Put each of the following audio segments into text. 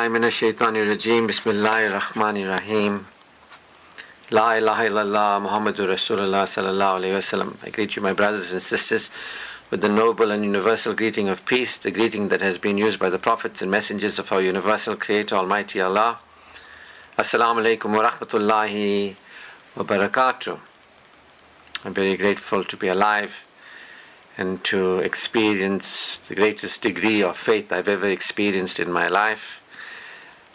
billahi minash shaitanir rajim. Bismillahir rahmanir rahim. La ilaha illallah Muhammadur Rasulullah sallallahu alayhi wasallam. I greet you, my brothers and sisters, with the noble and universal greeting of peace, the greeting that has been used by the prophets and messengers of our universal creator, Almighty Allah. Assalamu alaikum wa rahmatullahi wa barakatuh. I'm very grateful to be alive and to experience the greatest degree of faith I've ever experienced in my life.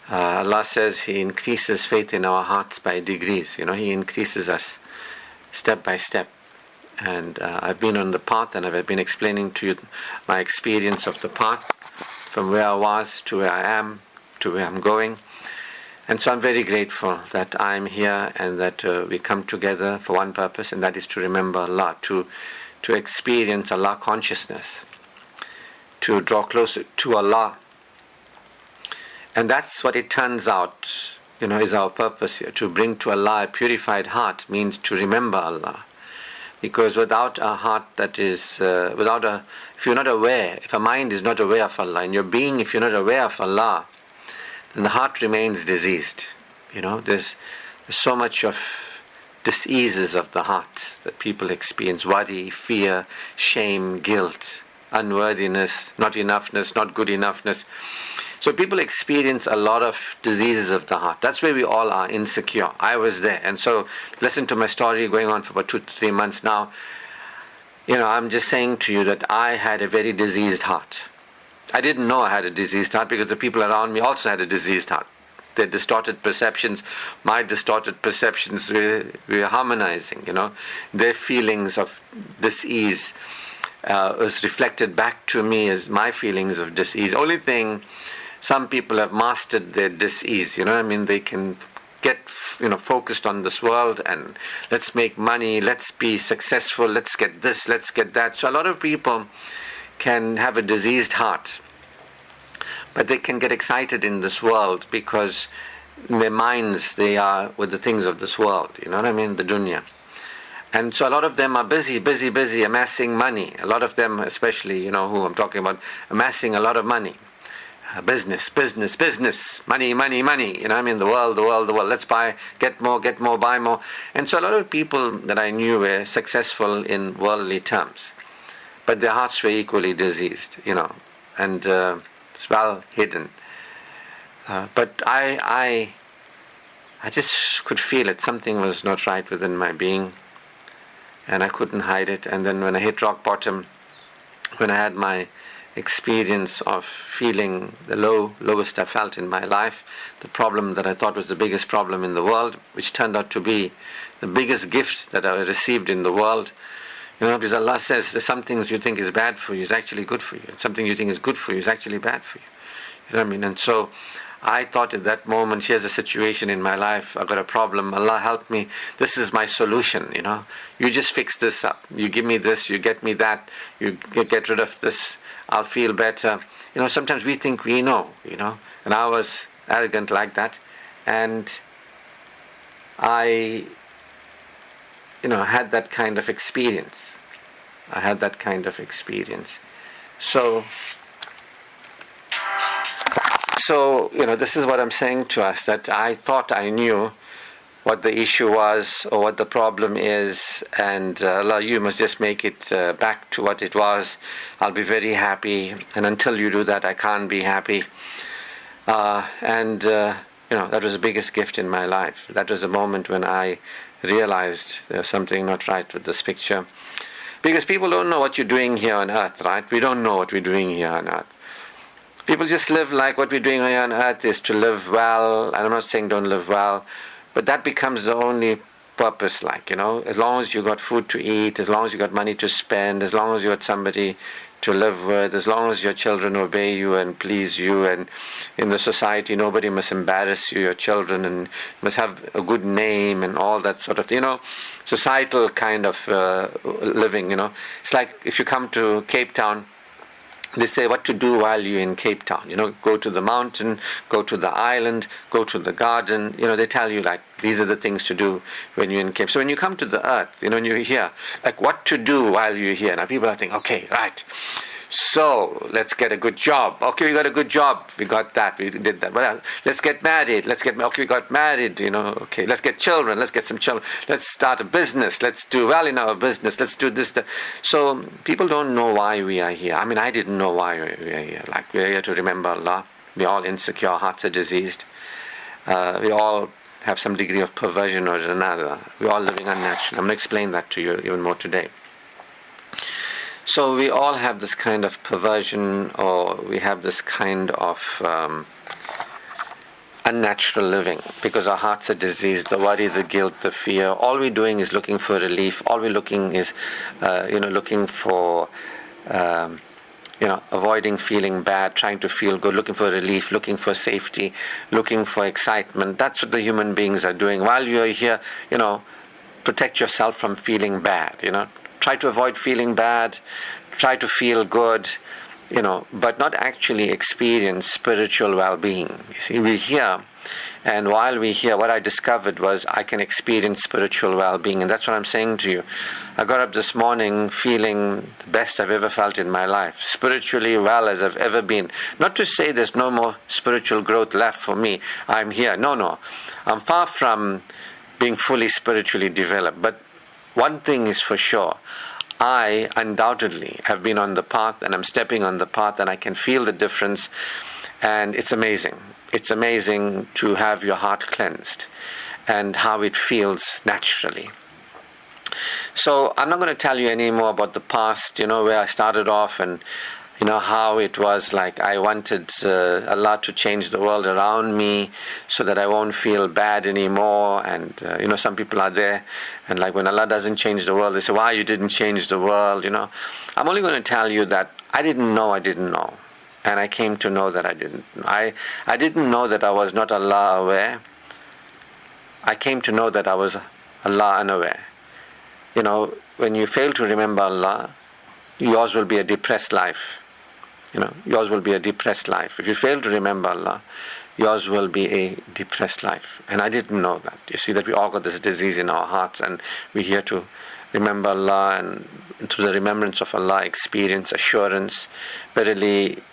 Allah says He increases faith in our hearts by degrees. He increases us step by step. And I've been on the path, and I've been explaining to you my experience of the path, from where I was to where I am, to where I'm going. And so I'm very grateful that I'm here and that we come together for one purpose, and that is to remember Allah, to experience Allah consciousness, to draw closer to Allah. And that's what it turns out, is our purpose here. To bring to Allah a purified heart means to remember Allah. Because without a heart that is, if you're not aware, if a mind is not aware of Allah, and your being, if you're not aware of Allah, then the heart remains diseased. There's so much of diseases of the heart that people experience: worry, fear, shame, guilt, unworthiness, not enoughness, not good enoughness. So people experience a lot of diseases of the heart. That's where we all are insecure. I was there. And so listen to my story going on for about 2 to 3 months now. I'm just saying to you that I had a very diseased heart. I didn't know I had a diseased heart because the people around me also had a diseased heart. Their distorted perceptions, my distorted perceptions, we're harmonizing, Their feelings of dis-ease was reflected back to me as my feelings of dis-ease. Only thing, some people have mastered their dis-ease, They can get, focused on this world and let's make money, let's be successful, let's get this, let's get that. So a lot of people can have a diseased heart. But they can get excited in this world because in their minds they are with the things of this world, the dunya. And so a lot of them are busy amassing money. A lot of them, especially, who I'm talking about, amassing a lot of money. Business, money, the world. Let's get more, buy more. And so a lot of people that I knew were successful in worldly terms. But their hearts were equally diseased, and it's well hidden. But I just could feel it. Something was not right within my being, and I couldn't hide it. And then when I hit rock bottom, when I had my experience of feeling the lowest I felt in my life, the problem that I thought was the biggest problem in the world, which turned out to be the biggest gift that I received in the world. Because Allah says there's some things you think is bad for you is actually good for you, and something you think is good for you is actually bad for you. And so I thought at that moment, here's a situation in my life, I've got a problem, Allah help me, this is my solution, You just fix this up, you give me this, you get me that, you get rid of this, I'll feel better. Sometimes we think we know, and I was arrogant like that, and I had that kind of experience. So, this is what I'm saying to us, that I thought I knew what the issue was or what the problem is, and Allah, you must just make it back to what it was. I'll be very happy, and until you do that, I can't be happy. That was the biggest gift in my life. That was the moment when I realized there's something not right with this picture. Because people don't know what you're doing here on earth, right? We don't know what we're doing here on earth. People just live like what we're doing here on earth is to live well. And I'm not saying don't live well, but that becomes the only purpose, as long as you got food to eat, as long as you got money to spend, as long as you got somebody to live with, as long as your children obey you and please you, and in the society nobody must embarrass you, your children, and must have a good name and all that sort of societal kind of living. It's like if you come to Cape Town, they say what to do while you're in Cape Town. Go to the mountain, go to the island, go to the garden. They tell you these are the things to do when you're in Cape. So when you come to the earth, and you're here, what to do while you're here. Now people are thinking, okay, right. So let's get a good job. Okay, we got a good job. We got that. We did that. But let's get married. Okay, we got married. Okay, let's get children. Let's get some children. Let's start a business. Let's do well in our business. Let's do this. That. So people don't know why we are here. I mean, I didn't know why we are here. Like, we are here to remember Allah. We're all insecure. Our hearts are diseased. We all have some degree of perversion or another. We're all living unnaturally. I'm going to explain that to you even more today. So we all have this kind of perversion, or we have this kind of unnatural living because our hearts are diseased, the worry, the guilt, the fear. All we're doing is looking for relief. All we're looking is, looking for, avoiding feeling bad, trying to feel good, looking for relief, looking for safety, looking for excitement. That's what the human beings are doing. While you're here, protect yourself from feeling bad, Try to avoid feeling bad, try to feel good, but not actually experience spiritual well-being. You see, we're here, and while we're here, what I discovered was I can experience spiritual well-being, and that's what I'm saying to you. I got up this morning feeling the best I've ever felt in my life, spiritually well as I've ever been. Not to say there's no more spiritual growth left for me. I'm here. No. I'm far from being fully spiritually developed, but one thing is for sure, I undoubtedly have been on the path, and I'm stepping on the path, and I can feel the difference, and it's amazing. It's amazing to have your heart cleansed and how it feels naturally. So I'm not going to tell you any more about the past, where I started off, and how it was like I wanted Allah to change the world around me so that I won't feel bad anymore. And, some people are there, and like when Allah doesn't change the world, they say, why you didn't change the world, I'm only going to tell you that I didn't know. And I came to know that I didn't know. I didn't know that I was not Allah aware. I came to know that I was Allah unaware. When you fail to remember Allah, yours will be a depressed life. Yours will be a depressed life. If you fail to remember Allah, yours will be a depressed life. And I didn't know that. You see that we all got this disease in our hearts, and we're here to remember Allah, and through the remembrance of Allah, experience assurance. Verily,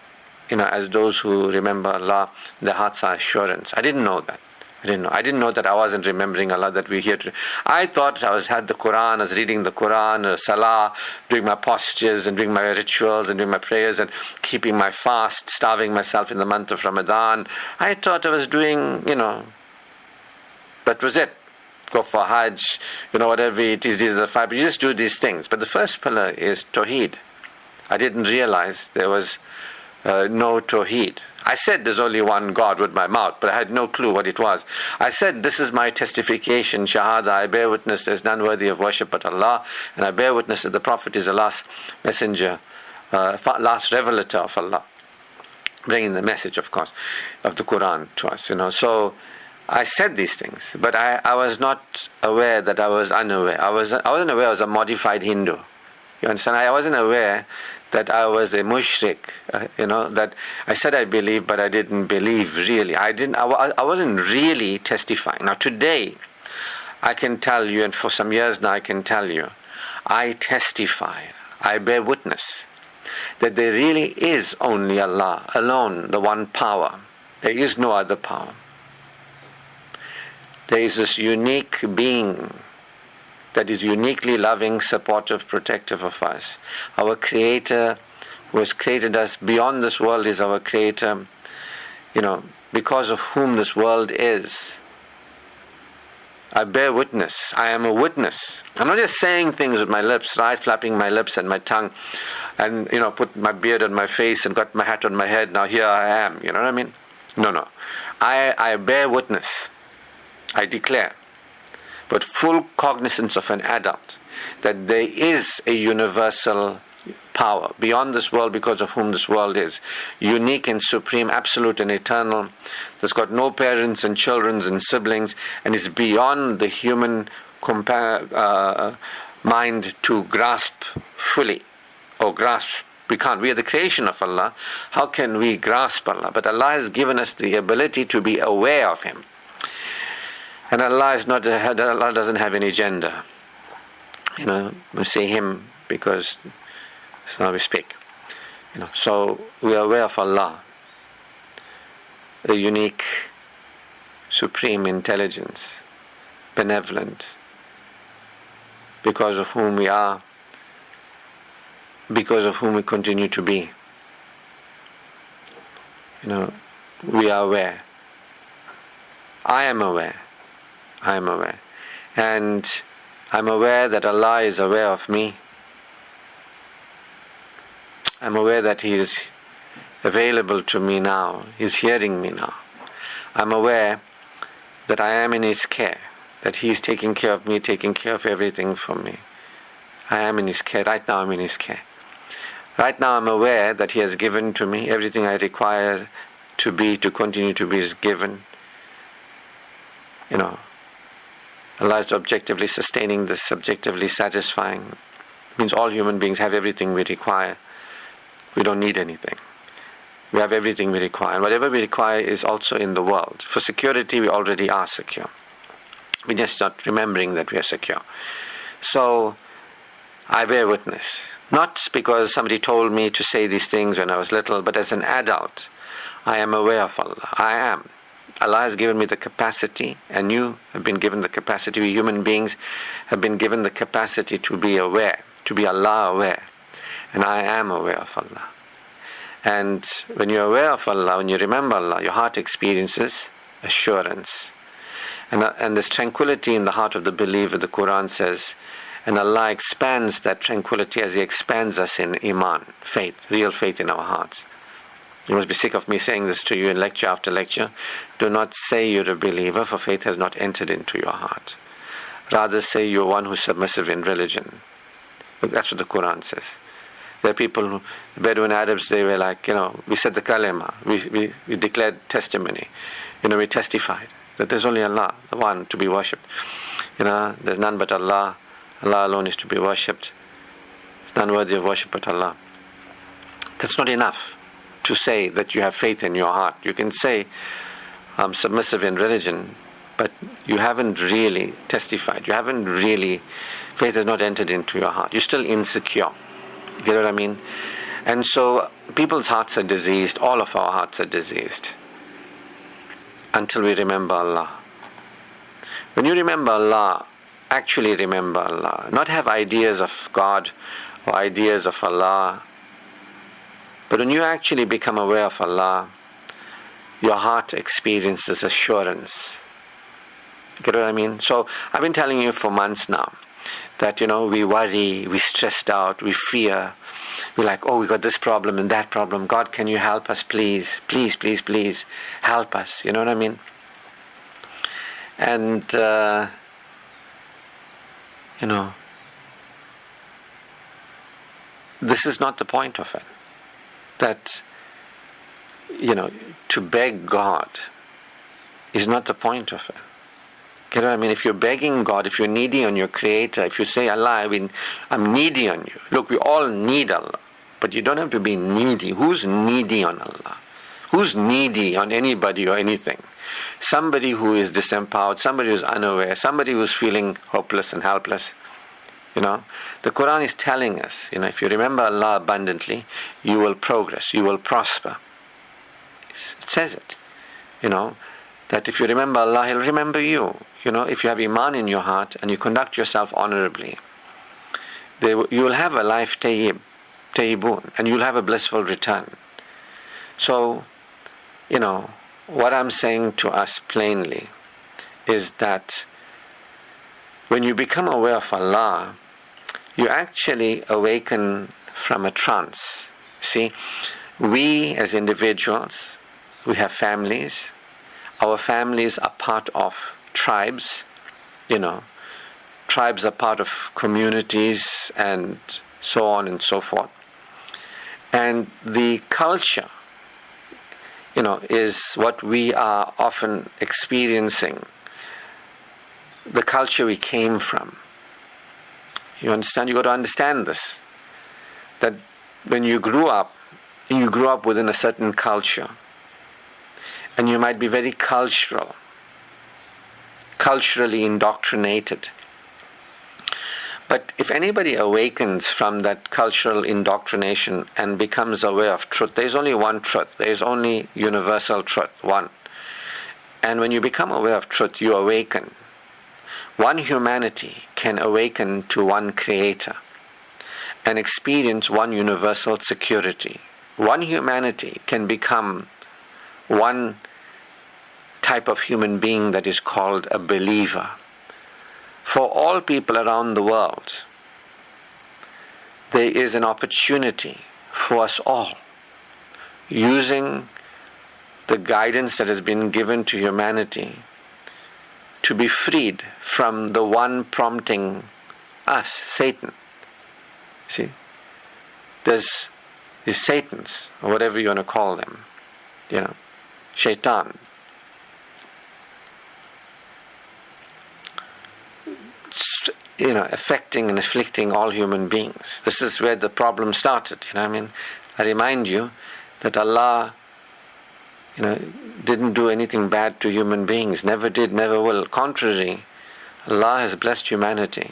as those who remember Allah, their hearts are assurance. I didn't know that. I didn't know that I wasn't remembering Allah, that we're here to. I thought I had the Quran, I was reading the Quran, Salah, doing my postures and doing my rituals and doing my prayers and keeping my fast, starving myself in the month of Ramadan. I thought I was doing, that was it. Go for Hajj, whatever it is, these are the five. You just do these things. But the first pillar is Tawheed. I didn't realize there was no Tawheed. I said there's only one God with my mouth, but I had no clue what it was. I said, this is my testification, Shahada, I bear witness there's none worthy of worship but Allah, and I bear witness that the Prophet is Allah's messenger, last revelator of Allah, bringing the message, of course, of the Quran to us, So I said these things, but I was not aware that I was unaware. I wasn't aware I was a modified Hindu. You understand? I wasn't aware that I was a mushrik, that I said I believe, but I didn't believe really. I wasn't really testifying. Now today, I can tell you, and for some years now I can tell you, I testify, I bear witness, that there really is only Allah alone, the one power. There is no other power. There is this unique being that is uniquely loving, supportive, protective of us. Our Creator, who has created us beyond this world, is our Creator, because of whom this world is. I bear witness. I am a witness. I'm not just saying things with my lips, right? Flapping my lips and my tongue, and, put my beard on my face and got my hat on my head. Now here I am. You know what I mean? No. I bear witness. I declare, but full cognizance of an adult, that there is a universal power beyond this world because of whom this world is, unique and supreme, absolute and eternal, that's got no parents and children and siblings, and is beyond the human mind to grasp fully, or grasp. We can't. We are the creation of Allah. How can we grasp Allah? But Allah has given us the ability to be aware of Him. And Allah doesn't have any gender. We say Him because that's how we speak. So we are aware of Allah, the unique, supreme intelligence, benevolent, because of whom we are, because of whom we continue to be. We are aware. I am aware. And I'm aware that Allah is aware of me. I'm aware that He is available to me now. He's hearing me now. I'm aware that I am in His care, that He is taking care of me, taking care of everything for me. I am in His care. Right now I'm in His care. Right now I'm aware that He has given to me everything I require to continue to be is given. Allah is objectively sustaining this, subjectively satisfying. It means all human beings have everything we require. We don't need anything. We have everything we require. And whatever we require is also in the world. For security, we already are secure. We're just not remembering that we are secure. So, I bear witness. Not because somebody told me to say these things when I was little, but as an adult, I am aware of Allah. I am. Allah has given me the capacity, and you have been given the capacity. We human beings have been given the capacity to be aware, to be Allah aware. And I am aware of Allah. And when you're aware of Allah, when you remember Allah, your heart experiences assurance. And there's tranquility in the heart of the believer, the Quran says. And Allah expands that tranquility as He expands us in Iman, faith, real faith in our hearts. You must be sick of me saying this to you in lecture after lecture. Do not say you're a believer, for faith has not entered into your heart. Rather say you're one who's submissive in religion. That's what the Quran says. There are people who, the Bedouin Arabs, they were like, we said the kalima, we declared testimony, we testified that there's only Allah, the one to be worshipped. There's none but Allah. Allah alone is to be worshipped. There's none worthy of worship but Allah. That's not enough to say that you have faith in your heart. You can say, I'm submissive in religion, but you haven't really testified. You haven't really, faith has not entered into your heart. You're still insecure. You get what I mean? And so people's hearts are diseased. All of our hearts are diseased until we remember Allah. When you remember Allah, actually remember Allah. Not have ideas of God or ideas of Allah. But when you actually become aware of Allah, your heart experiences assurance. You get what I mean? So I've been telling you for months now that, we worry, we stressed out, we fear. We're like, we got this problem and that problem. God, can you help us, please? Please, please, please, help us. You know what I mean? And, this is not the point of it. That, to beg God is not the point of it. You know what I mean? If you're begging God, if you're needy on your Creator, if you say, Allah, I'm needy on you. Look, we all need Allah. But you don't have to be needy. Who's needy on Allah? Who's needy on anybody or anything? Somebody who is disempowered, somebody who's unaware, somebody who's feeling hopeless and helpless. The Quran is telling us, if you remember Allah abundantly, you will progress, you will prosper. It says it, that if you remember Allah, He'll remember you. If you have Iman in your heart and you conduct yourself honorably, you will have a life tayyibun, and you'll have a blissful return. So, what I'm saying to us plainly is that when you become aware of Allah, you actually awaken from a trance. See, we as individuals, we have families. Our families are part of tribes. Tribes are part of communities and so on and so forth. And the culture, is what we are often experiencing. The culture we came from. You understand? You got to understand this. That when you grew up within a certain culture, and you might be very culturally indoctrinated. But if anybody awakens from that cultural indoctrination and becomes aware of truth, there is only one truth. There is only universal truth, one. And when you become aware of truth, you awaken. One humanity can awaken to one creator and experience one universal security. One humanity can become one type of human being that is called a believer. For all people around the world, there is an opportunity for us all, using the guidance that has been given to humanity, to be freed from the one prompting us, Satan. See, there's these Satans, or whatever you want to call them, Shaitan. Affecting and afflicting all human beings. This is where the problem started. I remind you that Allah, didn't do anything bad to human beings. Never did, never will. Contrary, Allah has blessed humanity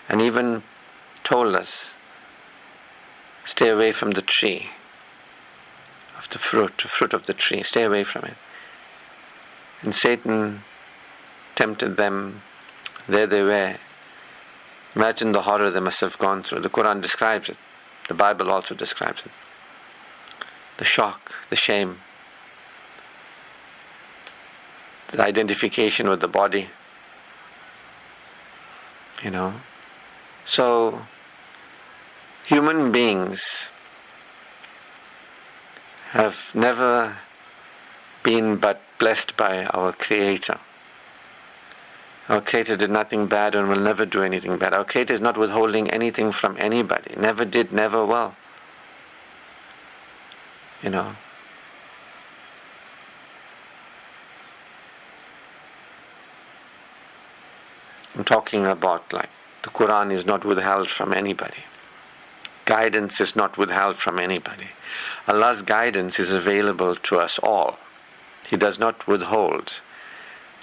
and even told us, stay away from the tree of the fruit of the tree. Stay away from it. And Satan tempted them. There they were. Imagine the horror they must have gone through. The Quran describes it. The Bible also describes it. The shock, the shame, the identification with the body. So, human beings have never been but blessed by our Creator. Our Creator did nothing bad and will never do anything bad. Our Creator is not withholding anything from anybody. Never did, never will. I'm talking about the Quran is not withheld from anybody. Guidance is not withheld from anybody. Allah's guidance is available to us all. He does not withhold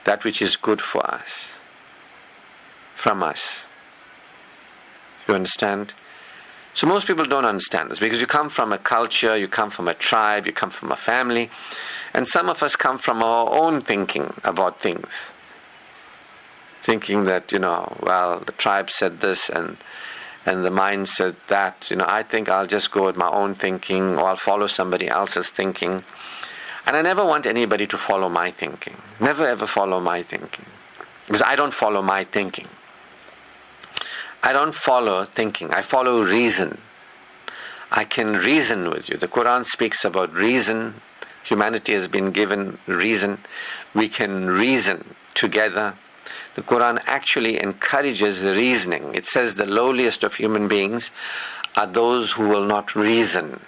that which is good for us from us. You understand? So most people don't understand this because you come from a culture, you come from a tribe, you come from a family, and some of us come from our own thinking about things. Thinking that, the tribe said this and the mind said that. I think I'll just go with my own thinking, or I'll follow somebody else's thinking. And I never want anybody to follow my thinking. Never ever follow my thinking. Because I don't follow my thinking. I don't follow thinking. I follow reason. I can reason with you. The Quran speaks about reason. Humanity has been given reason. We can reason together. The Quran actually encourages reasoning. It says the lowliest of human beings are those who will not reason.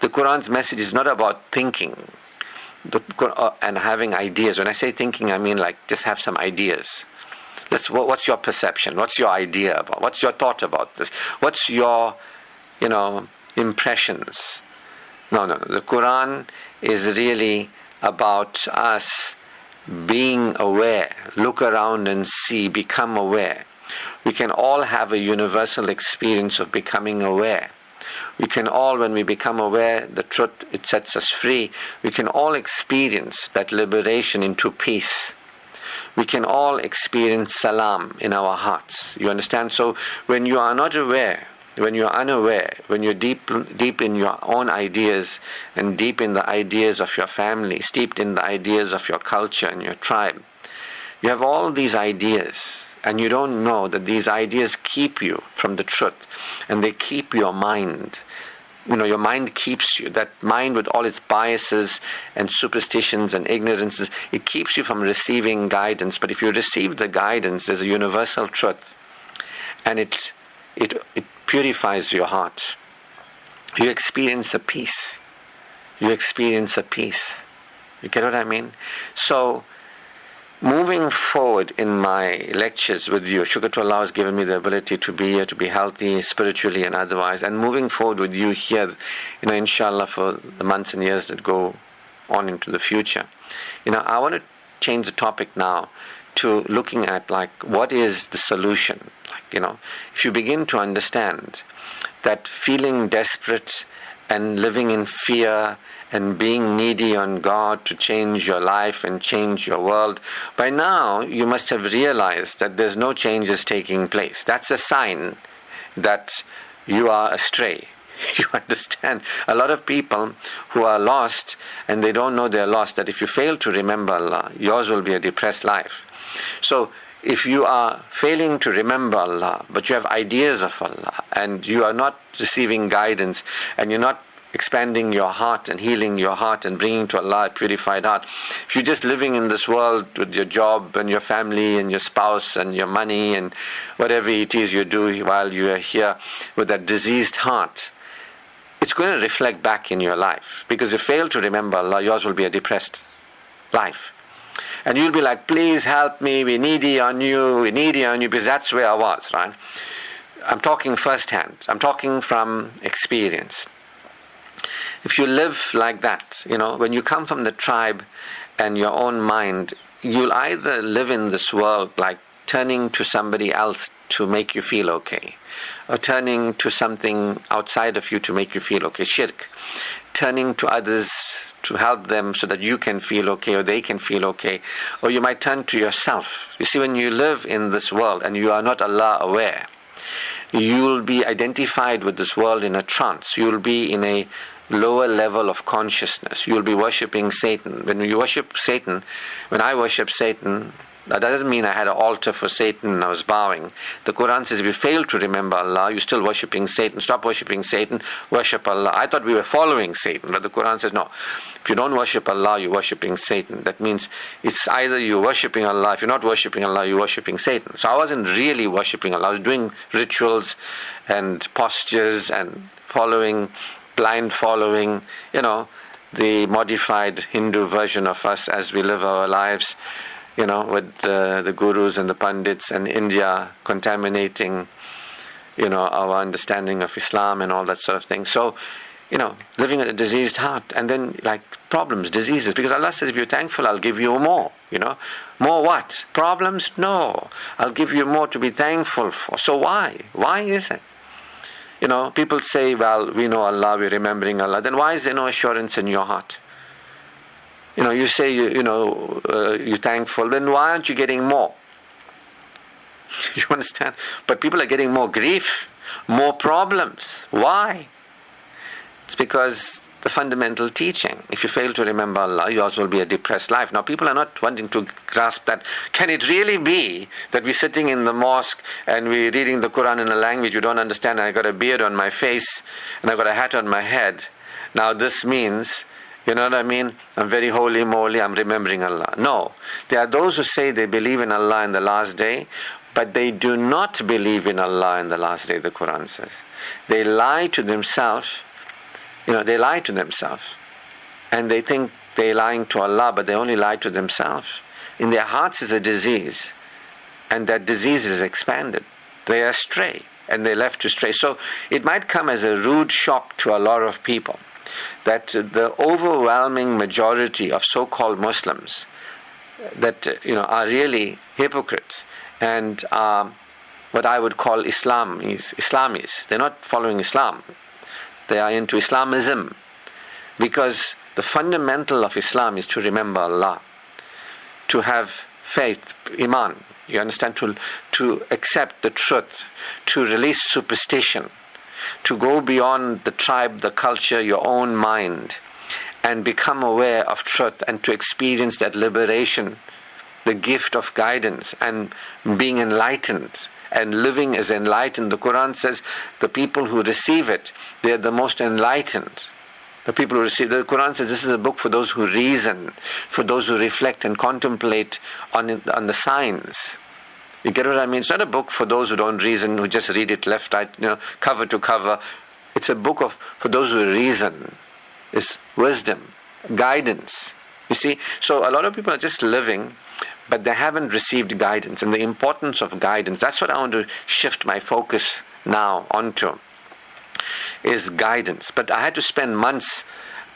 The Quran's message is not about thinking and having ideas. When I say thinking, I mean just have some ideas. What's your perception? What's your idea about? What's your thought about this? What's your, impressions? No. The Quran is really about us being aware. Look around and see, become aware. We can all have a universal experience of becoming aware. We can all, when we become aware, the truth, it sets us free. We can all experience that liberation into peace. We can all experience salam in our hearts. You understand? So when you are not aware, when you are unaware, when you're deep in your own ideas and deep in the ideas of your family, steeped in the ideas of your culture and your tribe, you have all these ideas and you don't know that these ideas keep you from the truth and they keep your mind. Your mind keeps you. That mind with all its biases and superstitions and ignorances, it keeps you from receiving guidance. But if you receive the guidance, there's a universal truth and it purifies your heart. You experience a peace. You experience a peace. You get what I mean? So, moving forward in my lectures with you, Shukr to Allah has given me the ability to be here, to be healthy spiritually and otherwise, and moving forward with you here, inshallah, for the months and years that go on into the future. I want to change the topic now to looking at what is the solution? if you begin to understand that feeling desperate and living in fear and being needy on God to change your life and change your world, by now you must have realized that there's no changes taking place. That's a sign that you are astray. You understand? A lot of people who are lost and they don't know they're lost, that if you fail to remember Allah, yours will be a depressed life. So if you are failing to remember Allah, but you have ideas of Allah, and you are not receiving guidance, and you're not expanding your heart and healing your heart and bringing to Allah a purified heart, if you're just living in this world with your job and your family and your spouse and your money and whatever it is you do while you are here with that diseased heart, it's going to reflect back in your life. Because if you fail to remember Allah, yours will be a depressed life. And you'll be like, please help me, we're needy on you, because that's where I was, right? I'm talking firsthand. I'm talking from experience. If you live like that, when you come from the tribe and your own mind, you'll either live in this world like turning to somebody else to make you feel okay, or turning to something outside of you to make you feel okay, shirk, turning to others to help them so that you can feel okay or they can feel okay, or you might turn to yourself. You see, when you live in this world and you are not Allah aware, you will be identified with this world in a trance. You will be in a lower level of consciousness. You will be worshipping Satan. When you worship Satan, when I worship Satan, that doesn't mean I had an altar for Satan and I was bowing. The Quran says if you fail to remember Allah, you're still worshipping Satan. Stop worshipping Satan, worship Allah. I thought we were following Satan, but the Quran says no. If you don't worship Allah, you're worshipping Satan. That means it's either you're worshipping Allah. If you're not worshipping Allah, you're worshipping Satan. So I wasn't really worshipping Allah. I was doing rituals and postures and blind following, the modified Hindu version of us as we live our lives, with the gurus and the pandits and India contaminating, our understanding of Islam and all that sort of thing. So, living with a diseased heart, and then problems, diseases, because Allah says if you're thankful, I'll give you more, More what? Problems? No. I'll give you more to be thankful for. So why? Why is it? People say, well, we know Allah, we're remembering Allah. Then why is there no assurance in your heart? You say, you're thankful. Then why aren't you getting more? You understand? But people are getting more grief, more problems. Why? It's because the fundamental teaching. If you fail to remember Allah, yours will be a depressed life. Now, people are not wanting to grasp that. Can it really be that we're sitting in the mosque and we're reading the Quran in a language you don't understand, and I got a beard on my face and I got a hat on my head? Now, this means, you know what I mean? I'm very holy moly, I'm remembering Allah. No. There are those who say they believe in Allah in the last day, but they do not believe in Allah in the last day, the Quran says. They lie to themselves. They lie to themselves, and they think they're lying to Allah, but they only lie to themselves. In their hearts is a disease, and that disease is expanded. They are astray, and they're left to stray. So it might come as a rude shock to a lot of people that the overwhelming majority of so-called Muslims that are really hypocrites and are what I would call Islamis. They're not following Islam. They are into Islamism, because the fundamental of Islam is to remember Allah, to have faith, iman, you understand, to accept the truth, to release superstition, to go beyond the tribe, the culture, your own mind, and become aware of truth, and to experience that liberation, the gift of guidance, and being enlightened. And living as enlightened. The Quran says the people who receive it, they are the most enlightened. The people who receive, the Quran says this is a book for those who reason, for those who reflect and contemplate on the signs. You get what I mean? It's not a book for those who don't reason, who just read it left, right, cover to cover. It's a book for those who reason. It's wisdom, guidance. You see? So a lot of people are just living, but they haven't received guidance, and the importance of guidance. That's what I want to shift my focus now onto, is guidance. But I had to spend months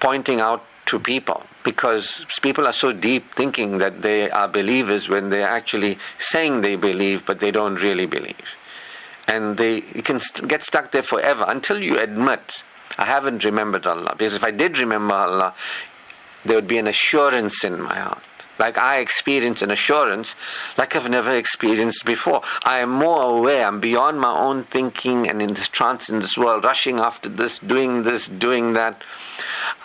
pointing out to people, because people are so deep thinking that they are believers when they're actually saying they believe, but they don't really believe. And you can get stuck there forever until you admit, I haven't remembered Allah. Because if I did remember Allah, there would be an assurance in my heart. Like I experience an assurance like I've never experienced before. I am more aware. I'm beyond my own thinking and in this trance in this world, rushing after this, doing that.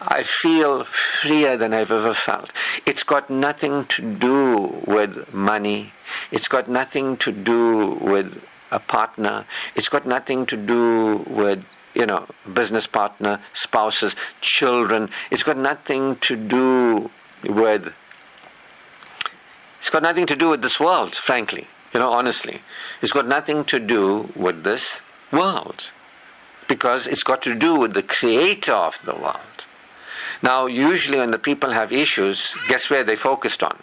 I feel freer than I've ever felt. It's got nothing to do with money. It's got nothing to do with a partner. It's got nothing to do with, business partner, spouses, children. It's got nothing to do with this world, frankly. Honestly. It's got nothing to do with this world. Because it's got to do with the creator of the world. Now, usually when the people have issues, guess where they focused on?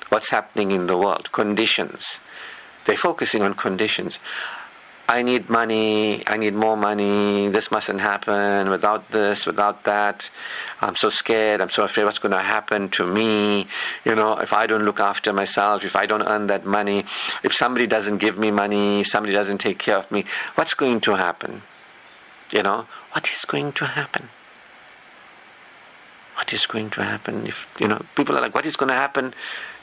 What's happening in the world? Conditions. They're focusing on conditions. I need money, I need more money, this mustn't happen, without this, without that. I'm so scared, I'm so afraid what's going to happen to me. If I don't look after myself, if I don't earn that money, if somebody doesn't give me money, if somebody doesn't take care of me, what's going to happen? What is going to happen? What is going to happen if, people are like, what is going to happen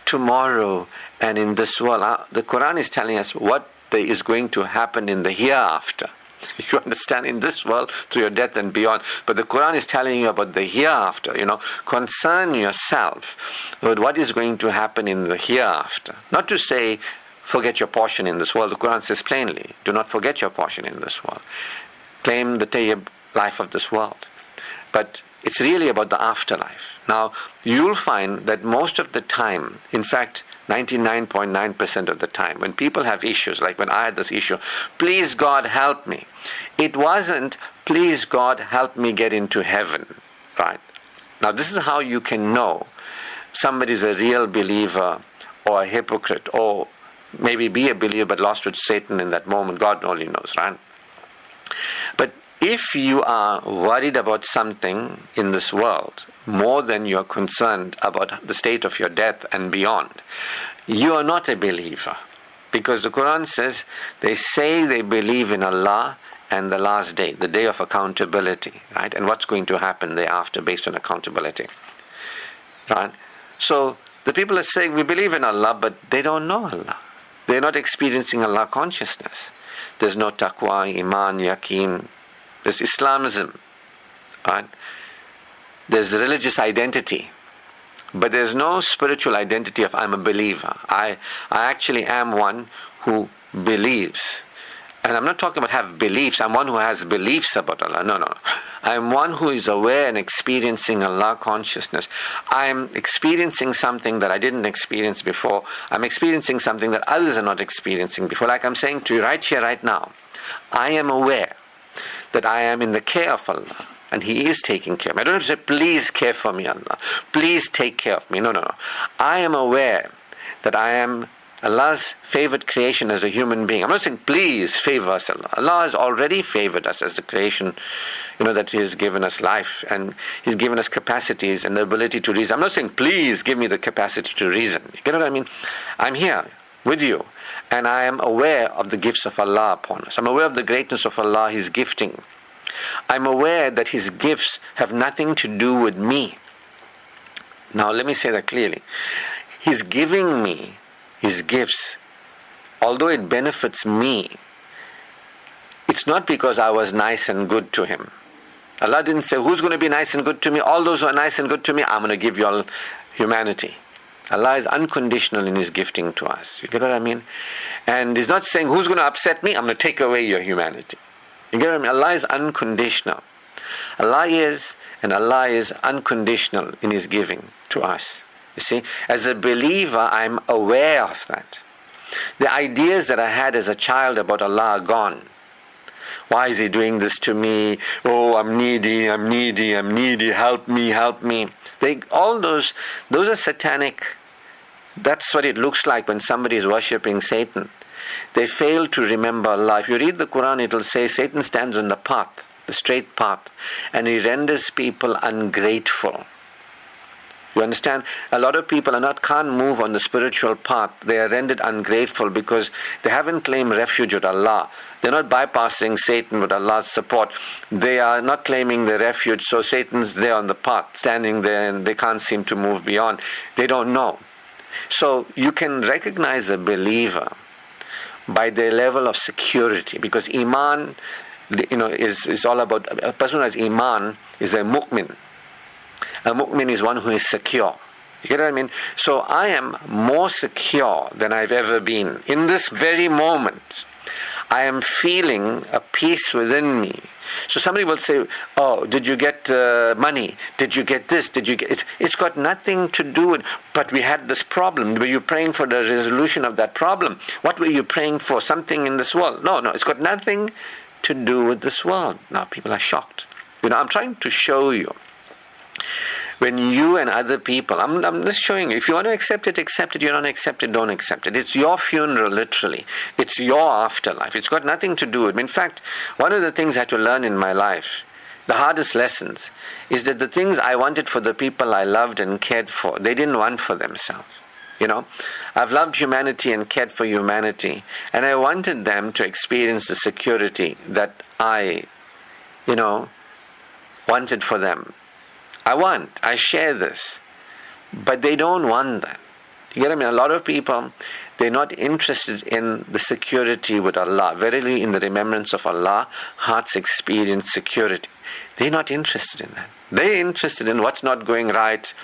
tomorrow and in this world? The Quran is telling us what is going to happen in the hereafter. You understand, in this world, through your death and beyond. But the Quran is telling you about the hereafter. Concern yourself with what is going to happen in the hereafter. Not to say, forget your portion in this world. The Quran says plainly, do not forget your portion in this world. Claim the tayyib life of this world. But it's really about the afterlife. Now, you'll find that most of the time, in fact, 99.9% of the time, when people have issues, like when I had this issue, please God help me. It wasn't, please God help me get into heaven, right? Now, this is how you can know somebody's a real believer or a hypocrite, or maybe be a believer but lost with Satan in that moment. God only knows, right? But if you are worried about something in this world more than you are concerned about the state of your death and beyond, you are not a believer. Because the Quran says, they say they believe in Allah and the last day, the day of accountability, right? And what's going to happen thereafter based on accountability, right? So the people are saying, we believe in Allah, but they don't know Allah. They're not experiencing Allah consciousness. There's no taqwa, iman, yaqeen. There's Islamism, right? There's religious identity, but there's no spiritual identity of I'm a believer. I actually am one who believes. And I'm not talking about have beliefs. I'm one who has beliefs about Allah. No. I'm one who is aware and experiencing Allah consciousness. I'm experiencing something that I didn't experience before. I'm experiencing something that others are not experiencing before. Like I'm saying to you right here, right now, I am aware that I am in the care of Allah, and He is taking care of me. I don't have to say, please care for me, Allah. Please take care of me. No. I am aware that I am Allah's favored creation as a human being. I'm not saying, please favor us, Allah. Allah has already favored us as a creation, that He has given us life, and He's given us capacities and the ability to reason. I'm not saying, please give me the capacity to reason. You get what I mean? I'm here with you. And I am aware of the gifts of Allah upon us. I'm aware of the greatness of Allah, His gifting. I'm aware that His gifts have nothing to do with me. Now, let me say that clearly. He's giving me His gifts, although it benefits me. It's not because I was nice and good to Him. Allah didn't say, who's going to be nice and good to me? All those who are nice and good to me, I'm going to give you all humanity. Allah is unconditional in His gifting to us. You get what I mean? And He's not saying, who's going to upset me? I'm going to take away your humanity. You get what I mean? Allah is unconditional. Allah is unconditional in His giving to us. You see? As a believer, I'm aware of that. The ideas that I had as a child about Allah are gone. Why is He doing this to me? Oh, I'm needy, help me. All those are satanic. That's what it looks like when somebody is worshipping Satan. They fail to remember Allah. If you read the Quran, it will say Satan stands on the path, the straight path, and he renders people ungrateful. You understand? A lot of people can't move on the spiritual path. They are rendered ungrateful because they haven't claimed refuge with Allah. They're not bypassing Satan with Allah's support. They are not claiming the refuge, so Satan's there on the path, standing there, and they can't seem to move beyond. They don't know. So you can recognize a believer by their level of security, because Iman, is all about, a person who has Iman is a mu'min. A mu'min is one who is secure. You get what I mean? So I am more secure than I've ever been. In this very moment, I am feeling a peace within me. So somebody will say, oh, did you get money? Did you get this? Did you get it? It's got nothing to do with, but we had this problem. Were you praying for the resolution of that problem? What were you praying for? Something in this world? No, it's got nothing to do with this world. Now people are shocked. I'm trying to show you. When you and other people, I'm just showing you, if you want to accept it, accept it. You don't accept it, don't accept it. It's your funeral, literally. It's your afterlife. It's got nothing to do with it. In fact, one of the things I had to learn in my life, the hardest lessons, is that the things I wanted for the people I loved and cared for, they didn't want for themselves. I've loved humanity and cared for humanity, and I wanted them to experience the security that I, wanted for them. I share this, but they don't want that. You get what I mean? A lot of people, they're not interested in the security with Allah. Verily, in the remembrance of Allah, hearts experience security. They're not interested in that. They're interested in what's not going right.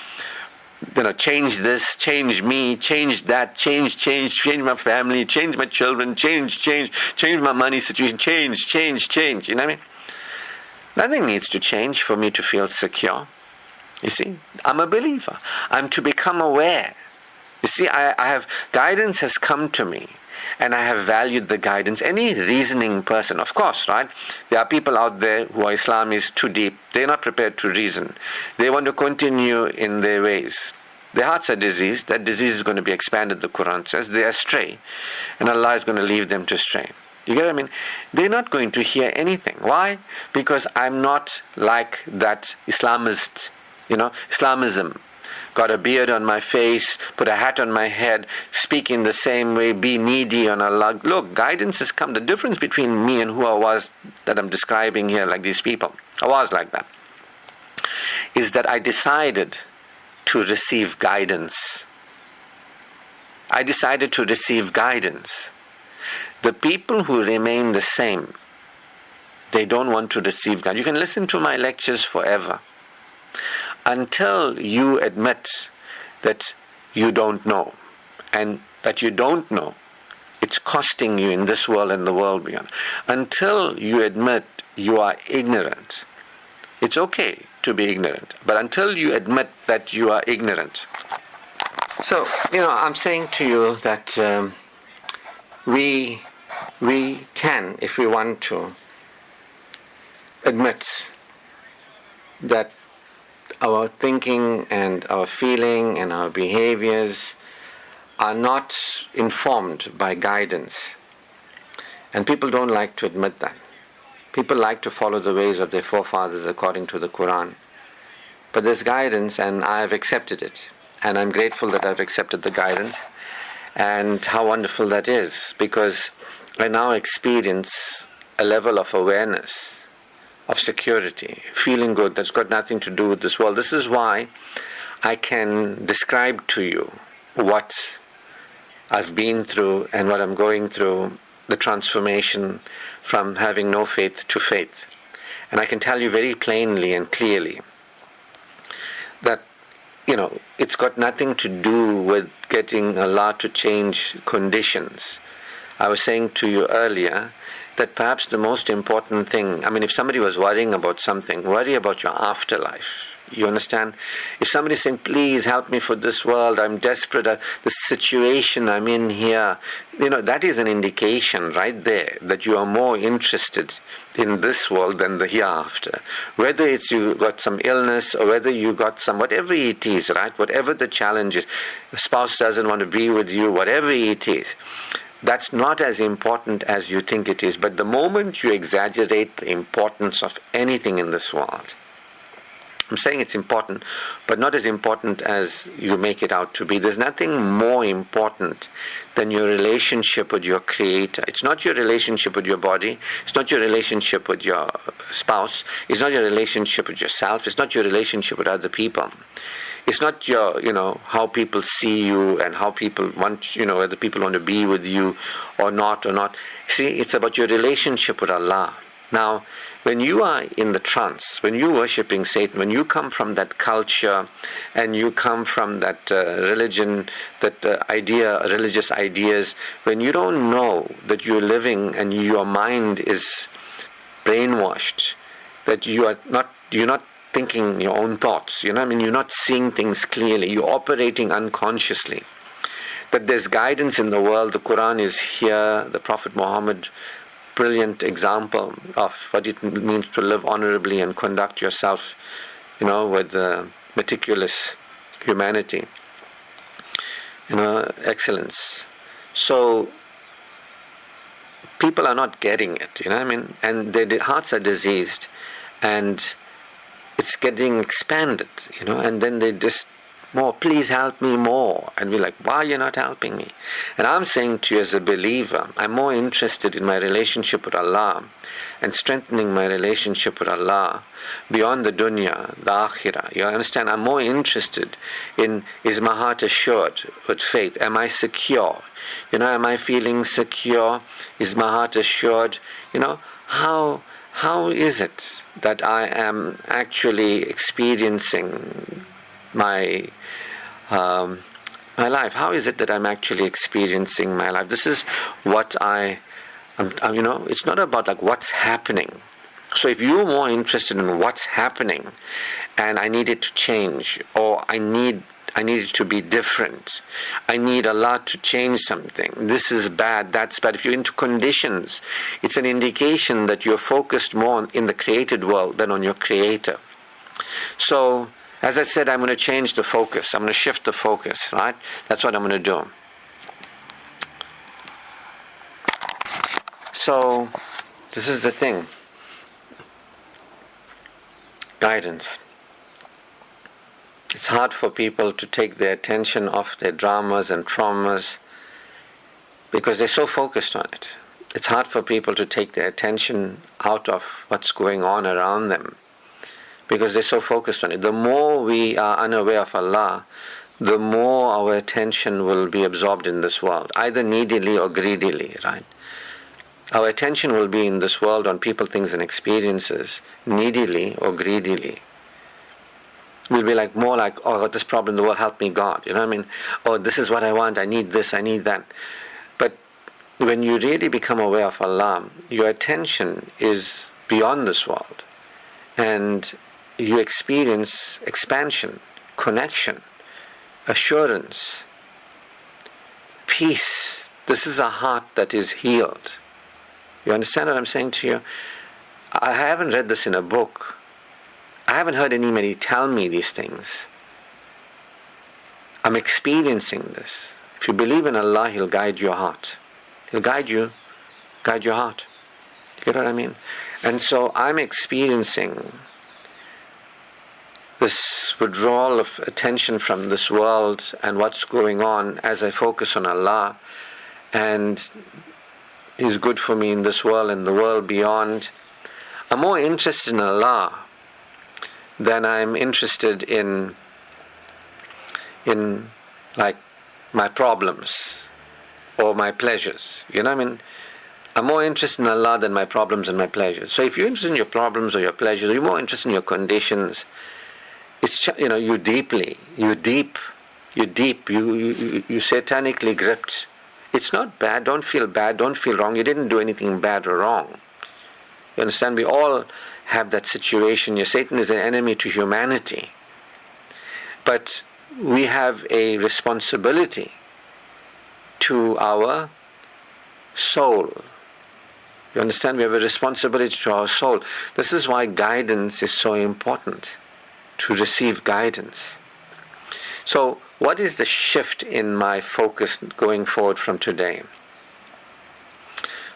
Change this, change me, change that, change my family, change my children, change my money situation, change. You know what I mean? Nothing needs to change for me to feel secure. You see, I'm a believer. I'm to become aware. You see, I have, guidance has come to me, and I have valued the guidance. Any reasoning person, of course, right? There are people out there who are Islam is too deep. They're not prepared to reason. They want to continue in their ways. Their hearts are diseased. That disease is going to be expanded, the Quran says. They are astray, and Allah is going to leave them to stray. You get what I mean? They're not going to hear anything. Why? Because I'm not like that Islamist. Islamism. Got a beard on my face, put a hat on my head, speak in the same way, be needy on Allah. Look, guidance has come. The difference between me and who I was that I'm describing here, like these people, I was like that, is that I decided to receive guidance. I decided to receive guidance. The people who remain the same, they don't want to receive guidance. You can listen to my lectures forever. Until you admit that you don't know, and that you don't know, it's costing you in this world and the world beyond. Until you admit you are ignorant, it's okay to be ignorant, but until you admit that you are ignorant. So, I'm saying to you that we can, if we want to, admit that our thinking and our feeling and our behaviors are not informed by guidance. And people don't like to admit that. People like to follow the ways of their forefathers according to the Quran. But there's guidance, and I've accepted it. And I'm grateful that I've accepted the guidance. And how wonderful that is, because I now experience a level of awareness, of security, feeling good, that's got nothing to do with this world. This is why I can describe to you what I've been through and what I'm going through, the transformation from having no faith to faith. And I can tell you very plainly and clearly that, it's got nothing to do with getting Allah to change conditions. I was saying to you earlier that perhaps the most important thing, if somebody was worrying about something, worry about your afterlife. You understand? If somebody's saying, please help me for this world, I'm desperate, the situation I'm in here, that is an indication right there that you are more interested in this world than the hereafter. Whether it's you got some illness or whether you got some, whatever it is, right? Whatever the challenge is, the spouse doesn't want to be with you, whatever it is, that's not as important as you think it is. But the moment you exaggerate the importance of anything in this world, I'm saying it's important, but not as important as you make it out to be. There's nothing more important than your relationship with your Creator. It's not your relationship with your body. It's not your relationship with your spouse. It's not your relationship with yourself. It's not your relationship with other people. It's not your, how people see you and how people want, whether people want to be with you or not. See, it's about your relationship with Allah. Now, when you are in the trance, when you're worshipping Satan, when you come from that culture and you come from that religion, that religious ideas, when you don't know that you're living and your mind is brainwashed, that you're not thinking your own thoughts, you're not seeing things clearly, you're operating unconsciously, that there's guidance in the world, the Quran is here, the Prophet Muhammad, brilliant example of what it means to live honorably and conduct yourself, with meticulous humanity, excellence. So people are not getting it, and their hearts are diseased, and it's getting expanded, and then they just, more, please help me more. And we're like, why are you not helping me? And I'm saying to you as a believer, I'm more interested in my relationship with Allah and strengthening my relationship with Allah beyond the dunya, the akhirah. You understand? I'm more interested in, is my heart assured with faith? Am I secure? Am I feeling secure? Is my heart assured? How is it that I am actually experiencing my life? How is it that I'm actually experiencing my life? This is what it's not about what's happening. So if you're more interested in what's happening and I need it to change, or I need it to be different, I need Allah to change something, this is bad, that's bad. If you're into conditions, it's an indication that you're focused more in the created world than on your Creator. So as I said, I'm going to change the focus. I'm going to shift the focus, right? That's what I'm going to do. So, this is the thing. Guidance. It's hard for people to take their attention off their dramas and traumas because they're so focused on it. It's hard for people to take their attention out of what's going on around them, because they're so focused on it. The more we are unaware of Allah, the more our attention will be absorbed in this world, either needily or greedily, right? Our attention will be in this world on people, things, and experiences, needily or greedily. We'll be more like, oh, I got this problem in the world, help me God. Oh, this is what I want, I need this, I need that. But when you really become aware of Allah, your attention is beyond this world. And you experience expansion, connection, assurance, peace. This is a heart that is healed. You understand what I'm saying to you? I haven't read this in a book. I haven't heard anybody tell me these things. I'm experiencing this. If you believe in Allah, He'll guide your heart. He'll guide your heart. You get what I mean? And so I'm experiencing this withdrawal of attention from this world and what's going on as I focus on Allah, and He's good for me in this world and the world beyond. I'm more interested in Allah than I'm interested in my problems or my pleasures. I'm more interested in Allah than my problems and my pleasures. So if you're interested in your problems or your pleasures, or you're more interested in your conditions, it's, you're deep, you're satanically gripped. It's not bad, don't feel wrong, you didn't do anything bad or wrong. You understand? We all have that situation. Satan is an enemy to humanity. But we have a responsibility to our soul. You understand? We have a responsibility to our soul. This is why guidance is so important, to receive guidance. So, what is the shift in my focus going forward from today?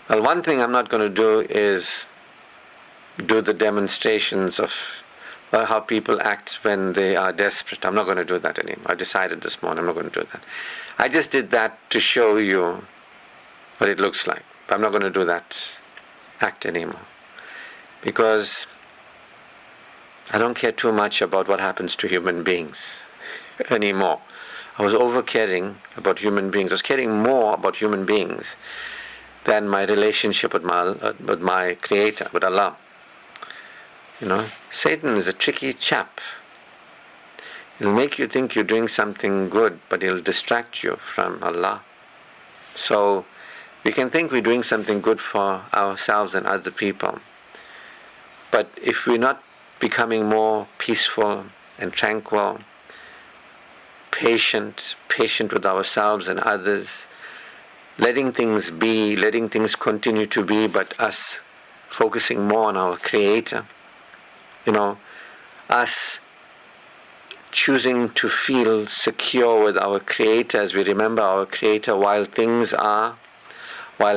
Well, one thing I'm not going to do is do the demonstrations of or how people act when they are desperate. I'm not going to do that anymore. I decided this morning I'm not going to do that. I just did that to show you what it looks like. But I'm not going to do that act anymore. Because I don't care too much about what happens to human beings anymore. I was over caring about human beings. I was caring more about human beings than my relationship with my Creator, with Allah. Satan is a tricky chap. He'll make you think you're doing something good, but he'll distract you from Allah. So we can think we're doing something good for ourselves and other people. But if we're not becoming more peaceful and tranquil, patient with ourselves and others, letting things be, letting things continue to be, but us focusing more on our Creator, us choosing to feel secure with our Creator as we remember our Creator while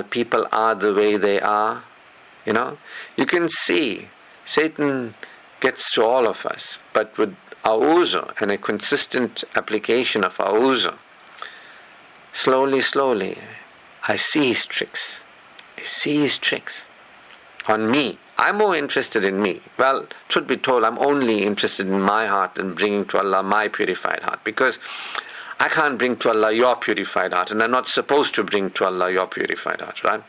people are the way they are. You can see Satan gets to all of us, but with A'uzu and a consistent application of A'uzu, slowly, I see his tricks. On me. I'm more interested in me. Well, truth be told, I'm only interested in my heart and bringing to Allah my purified heart, because I can't bring to Allah your purified heart, and I'm not supposed to bring to Allah your purified heart, right?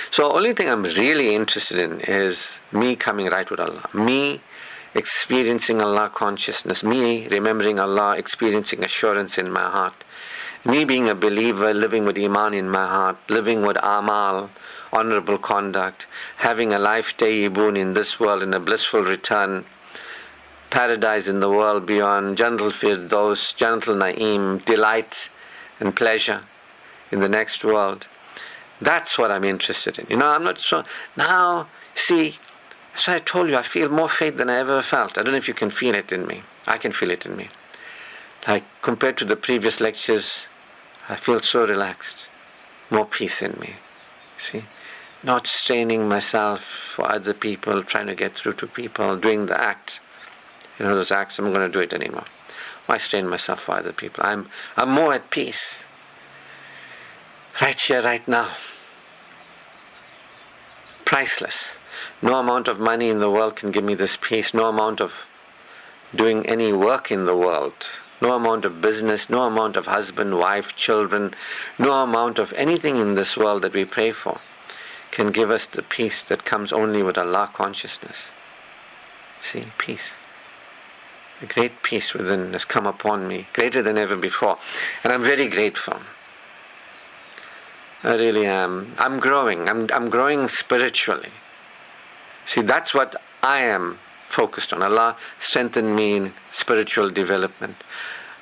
So the only thing I'm really interested in is me coming right with Allah, me experiencing Allah consciousness, me remembering Allah, experiencing assurance in my heart, me being a believer, living with Iman in my heart, living with Amal, honorable conduct, having a life tayyibun in this world and a blissful return, paradise in the world beyond, gentle firdaus, gentle na'im, delight and pleasure in the next world. That's what I'm interested in. I'm not so... Now, see, that's why I told you, I feel more faith than I ever felt. I don't know if you can feel it in me. I can feel it in me. Like, compared to the previous lectures, I feel so relaxed. More peace in me. See? Not straining myself for other people, trying to get through to people, doing the act. Those acts, I'm not going to do it anymore. Why strain myself for other people? I'm more at peace. Right here, right now. Priceless. No amount of money in the world can give me this peace. No amount of doing any work in the world. No amount of business, no amount of husband, wife, children, no amount of anything in this world that we pray for can give us the peace that comes only with Allah consciousness. See, peace. A great peace within has come upon me, greater than ever before. And I'm very grateful. I really am. I'm growing. I'm growing spiritually. See, that's what I am focused on. Allah strengthened me in spiritual development.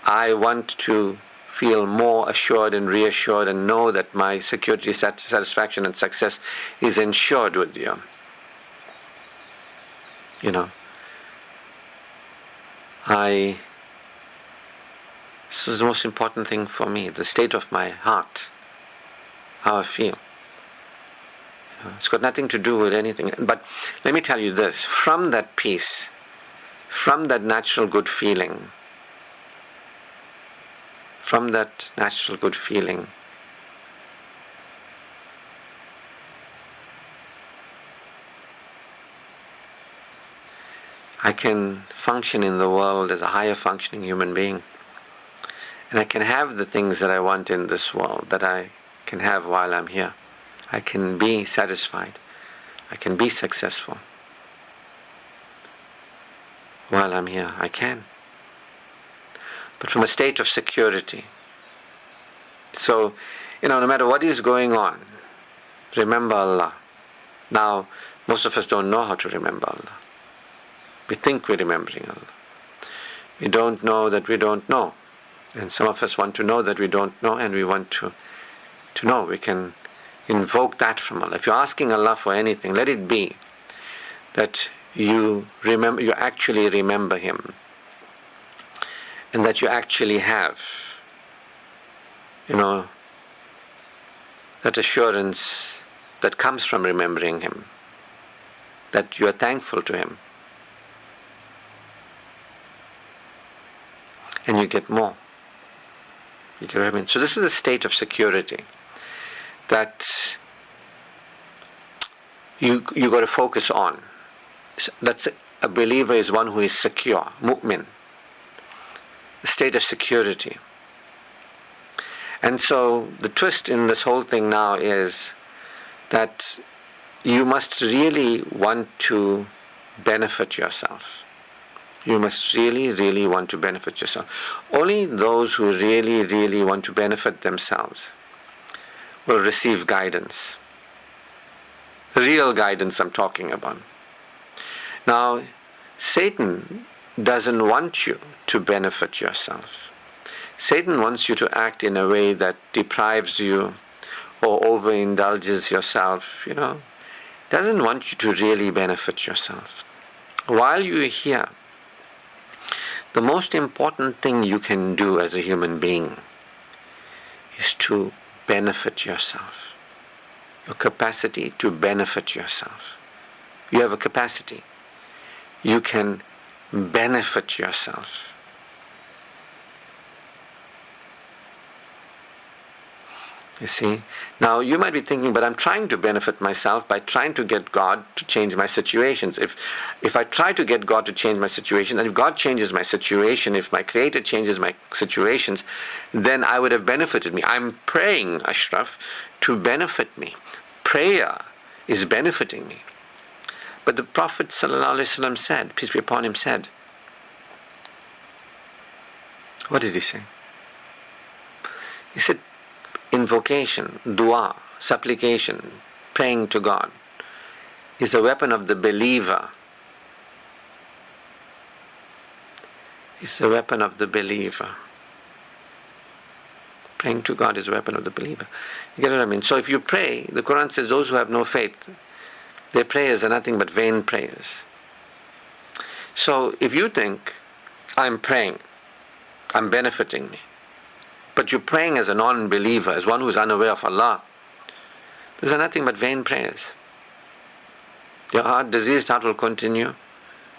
I want to feel more assured and reassured and know that my security, satisfaction and success is ensured with you. This is the most important thing for me, the state of my heart, how I feel. It's got nothing to do with anything. But let me tell you this, from that peace, from that natural good feeling, I can function in the world as a higher functioning human being. And I can have the things that I want in this world, that I can have while I'm here. I can be satisfied. I can be successful. While I'm here, I can. But from a state of security. So, no matter what is going on, remember Allah. Now, most of us don't know how to remember Allah. We think we're remembering Allah. We don't know that we don't know. And some of us want to know that we don't know, and we want to know. We can invoke that from Allah. If you're asking Allah for anything, let it be that you actually remember Him, and that you actually have, that assurance that comes from remembering Him, that you are thankful to Him. and you get more. You get what I mean? So this is a state of security that you got to focus on. That's a believer is one who is secure, mu'min, a state of security. And so the twist in this whole thing now is that you must really want to benefit yourself. You must really, really want to benefit yourself. Only those who really, really want to benefit themselves will receive guidance. Real guidance I'm talking about. Now, Satan doesn't want you to benefit yourself. Satan wants you to act in a way that deprives you or overindulges yourself, Doesn't want you to really benefit yourself. While you're here, the most important thing you can do as a human being is to benefit yourself. Your capacity to benefit yourself. You have a capacity. You can benefit yourself. You see? Now, you might be thinking, but I'm trying to benefit myself by trying to get God to change my situations. If I try to get God to change my situation, and if God changes my situation, if my Creator changes my situations, then I would have benefited me. I'm praying, Ashraf, to benefit me. Prayer is benefiting me. But the Prophet ﷺ said, peace be upon him, said, what did he say? He said, invocation, dua, supplication, praying to God is a weapon of the believer. It's a weapon of the believer. Praying to God is a weapon of the believer. You get what I mean? So if you pray, the Quran says those who have no faith, their prayers are nothing but vain prayers. So if you think, I'm praying, I'm benefiting me, but you're praying as a non-believer, as one who is unaware of Allah, these are nothing but vain prayers. Your diseased heart will continue.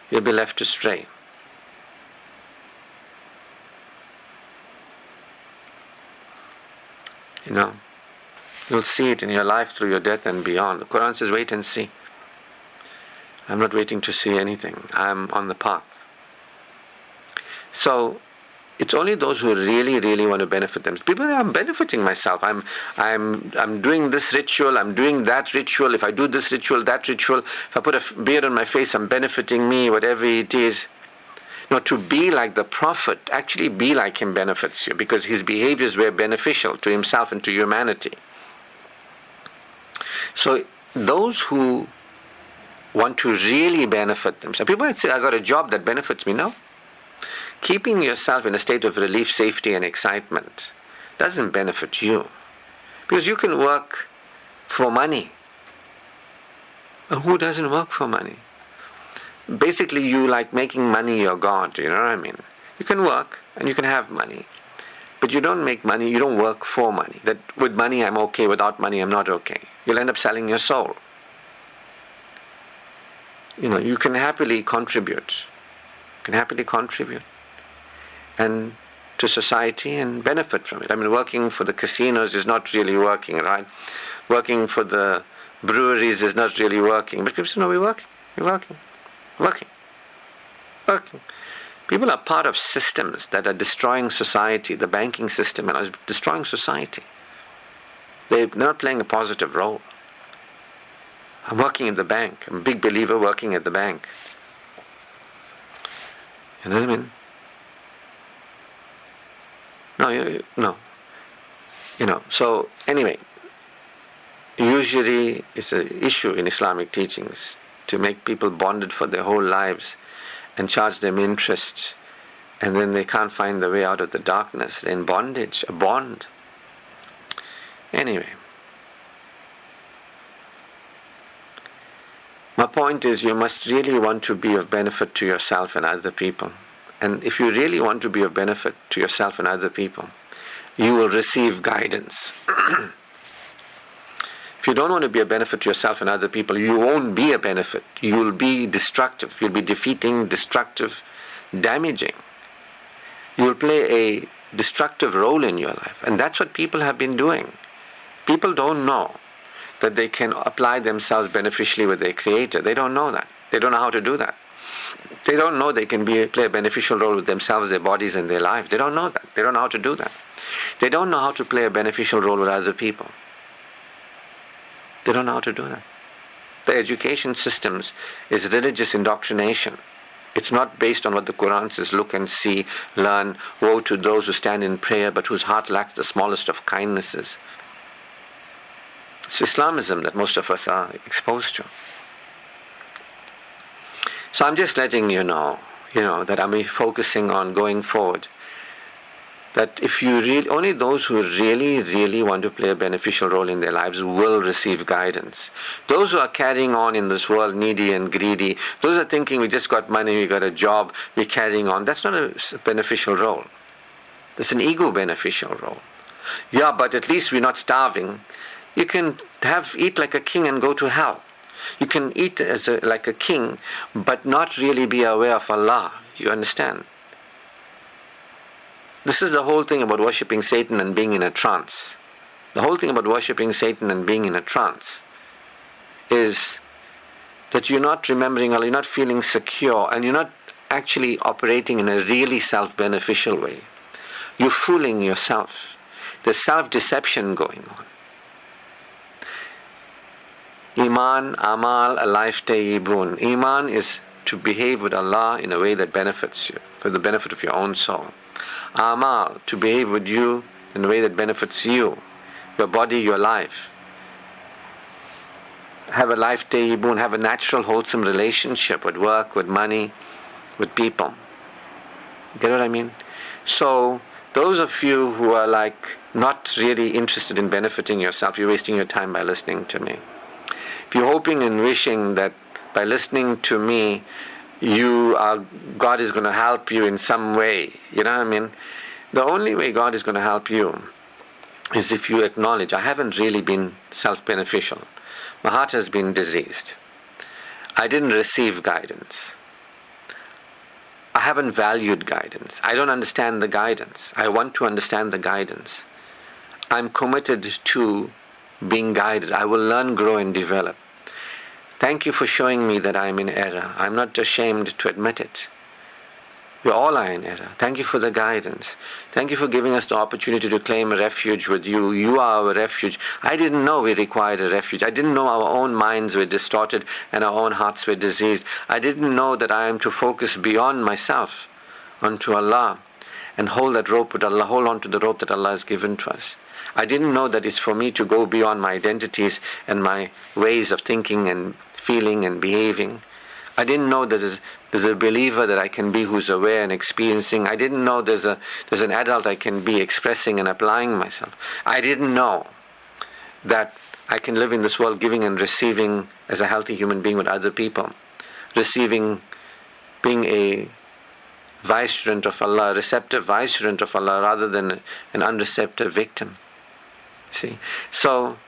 You'll be left to stray. You'll see it in your life through your death and beyond. The Quran says, wait and see. I'm not waiting to see anything. I'm on the path. So, it's only those who really, really want to benefit themselves. People say, I'm benefiting myself. I'm doing this ritual, I'm doing that ritual. If I do this ritual, that ritual, if I put a beard on my face, I'm benefiting me, whatever it is. To be like the Prophet, actually be like him benefits you, because his behaviors were beneficial to himself and to humanity. So those who want to really benefit themselves, people might say, I got a job that benefits me. No. Keeping yourself in a state of relief, safety and excitement doesn't benefit you. Because you can work for money. But who doesn't work for money? Basically, you like making money your God, you know what I mean? You can work and you can have money. But you don't make money, you don't work for money. That with money I'm okay, without money I'm not okay. You'll end up selling your soul. You can happily contribute. And to society and benefit from it. I mean, working for the casinos is not really working, right? Working for the breweries is not really working. But people say, no, we're working. People are part of systems that are destroying society. The banking system is destroying society. They're not playing a positive role. I'm working at the bank. I'm a big believer working at the bank. You know what I mean? No. So anyway, usually it's an issue in Islamic teachings to make people bonded for their whole lives and charge them interest, and then they can't find the way out of the darkness. They're in bondage, a bond. Anyway, my point is, you must really want to be of benefit to yourself and other people. And if you really want to be of benefit to yourself and other people, you will receive guidance. If you don't want to be a benefit to yourself and other people, you won't be a benefit. You will be destructive. You'll be defeating, destructive, damaging. you'll play a destructive role in your life. And that's what people have been doing. People don't know that they can apply themselves beneficially with their Creator. They don't know that. They don't know how to do that. They don't know they can play a beneficial role with themselves, their bodies, and their lives. They don't know that. They don't know how to do that. They don't know how to play a beneficial role with other people. They don't know how to do that. The education systems is religious indoctrination. It's not based on what the Quran says, look and see, learn, woe to those who stand in prayer but whose heart lacks the smallest of kindnesses. It's Islamism that most of us are exposed to. So I'm just letting you know that I'm focusing on going forward. That if you only those who really, really want to play a beneficial role in their lives will receive guidance. Those who are carrying on in this world needy and greedy, those are thinking we just got money, we got a job, we're carrying on. That's not a beneficial role. That's an ego beneficial role. Yeah, but at least we're not starving. You can eat like a king and go to hell. You can eat like a king, but not really be aware of Allah. You understand? This is the whole thing about worshipping Satan and being in a trance. The whole thing about worshipping Satan and being in a trance is that you're not remembering Allah, you're not feeling secure, and you're not actually operating in a really self-beneficial way. You're fooling yourself. There's self-deception going on. Iman, Amal, Life Tayyibun. Iman is to behave with Allah in a way that benefits you, for the benefit of your own soul. Amal, to behave with you in a way that benefits you, your body, your life. Have a life tayyibun, have a natural, wholesome relationship with work, with money, with people. Get what I mean? So, those of you who are not really interested in benefiting yourself, you're wasting your time by listening to me. If you're hoping and wishing that by listening to me, God is going to help you in some way, you know what I mean? The only way God is going to help you is if you acknowledge, I haven't really been self-beneficial. My heart has been diseased. I didn't receive guidance. I haven't valued guidance. I don't understand the guidance. I want to understand the guidance. I'm committed to being guided. I will learn, grow, and develop. Thank you for showing me that I'm in error. I'm not ashamed to admit it. We all are in error. Thank you for the guidance. Thank you for giving us the opportunity to claim a refuge with you. You are our refuge. I didn't know we required a refuge. I didn't know our own minds were distorted and our own hearts were diseased. I didn't know that I am to focus beyond myself onto Allah and hold that rope with Allah, hold on to the rope that Allah has given to us. I didn't know that it's for me to go beyond my identities and my ways of thinking and feeling and behaving. I didn't know that there's a believer that I can be who's aware and experiencing. I didn't know there's an adult I can be expressing and applying myself. I didn't know that I can live in this world giving and receiving as a healthy human being with other people. Receiving, being a vicegerent of Allah, a receptive vicegerent of Allah rather than an unreceptive victim. See? So,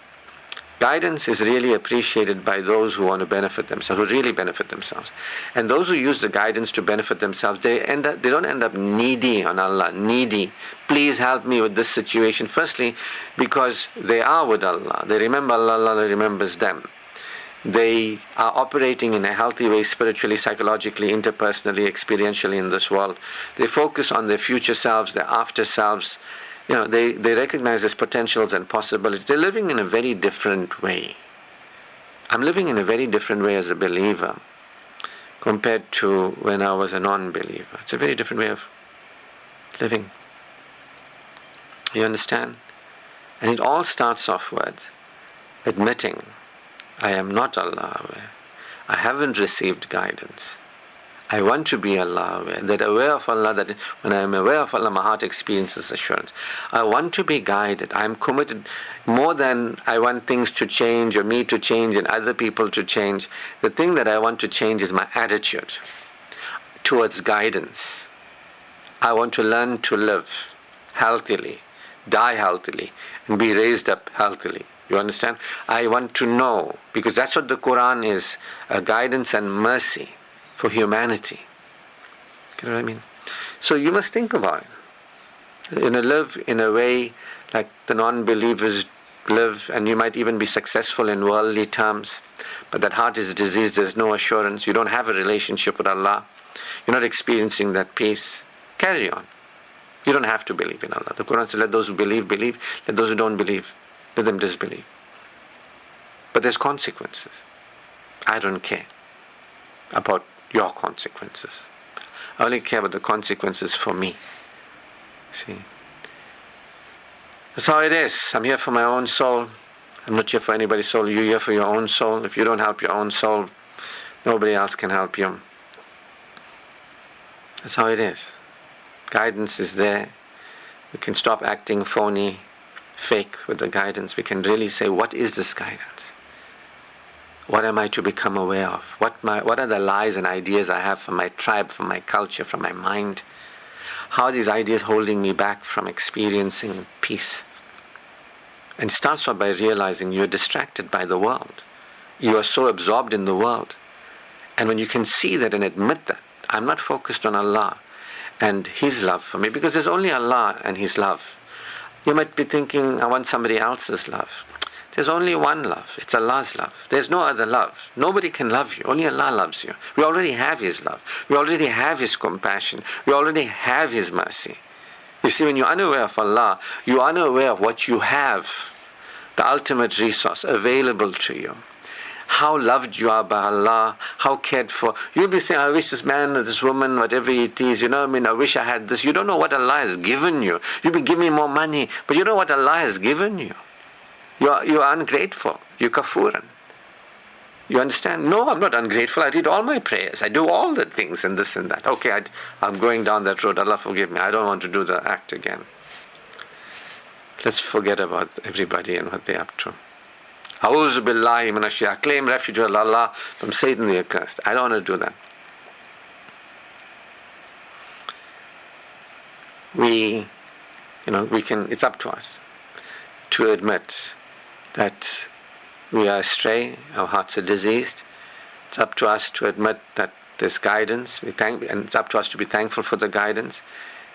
guidance is really appreciated by those who want to benefit themselves, who really benefit themselves. And those who use the guidance to benefit themselves, they don't end up needy on Allah, needy. Please help me with this situation. Firstly, because they are with Allah. They remember Allah, Allah remembers them. They are operating in a healthy way, spiritually, psychologically, interpersonally, experientially in this world. They focus on their future selves, their after selves. They recognize there's potentials and possibilities. They're living in a very different way. I'm living in a very different way as a believer compared to when I was a non-believer. It's a very different way of living. You understand? And it all starts off with admitting, I am not Allah aware. I haven't received guidance. I want to be Allah aware, that aware of Allah, that when I am aware of Allah, my heart experiences assurance. I want to be guided. I am committed more than I want things to change or me to change and other people to change. The thing that I want to change is my attitude towards guidance. I want to learn to live healthily, die healthily, and be raised up healthily. You understand? I want to know, because that's what the Quran is, a guidance and mercy for humanity. You know what I mean? So you must think about it. Live in a way like the non-believers live, and you might even be successful in worldly terms, but that heart is diseased, there's no assurance, you don't have a relationship with Allah, you're not experiencing that peace. Carry on. You don't have to believe in Allah. The Quran says, let those who believe, believe. Let those who don't believe, let them disbelieve. But there's consequences. I don't care about your consequences. I only care about the consequences for me. See? That's how it is. I'm here for my own soul. I'm not here for anybody's soul. You're here for your own soul. If you don't help your own soul, nobody else can help you. That's how it is. Guidance is there. We can stop acting phony, fake with the guidance. We can really say, what is this guidance? What am I to become aware of? What are the lies and ideas I have from my tribe, from my culture, from my mind? How are these ideas holding me back from experiencing peace? And it starts off by realizing you're distracted by the world. You are so absorbed in the world. And when you can see that and admit that, I'm not focused on Allah and His love for me, because there's only Allah and His love. You might be thinking, I want somebody else's love. There's only one love. It's Allah's love. There's no other love. Nobody can love you. Only Allah loves you. We already have His love. We already have His compassion. We already have His mercy. You see, when you're unaware of Allah, you're unaware of what you have, the ultimate resource available to you. How loved you are by Allah, how cared for. You'll be saying, I wish this man or this woman, whatever it is, I wish I had this. You don't know what Allah has given you. You'll be giving me more money, but you know what Allah has given you. You're ungrateful. You're kafuran. You understand? No, I'm not ungrateful. I read all my prayers. I do all the things and this and that. Okay, I'm going down that road. Allah forgive me. I don't want to do the act again. Let's forget about everybody and what they're up to. A'udhu billahi minash shaitan. Claim refuge with Allah from Satan the accursed. I don't want to do that. We can, it's up to us to admit that we are astray, our hearts are diseased. It's up to us to admit that there's guidance, and it's up to us to be thankful for the guidance.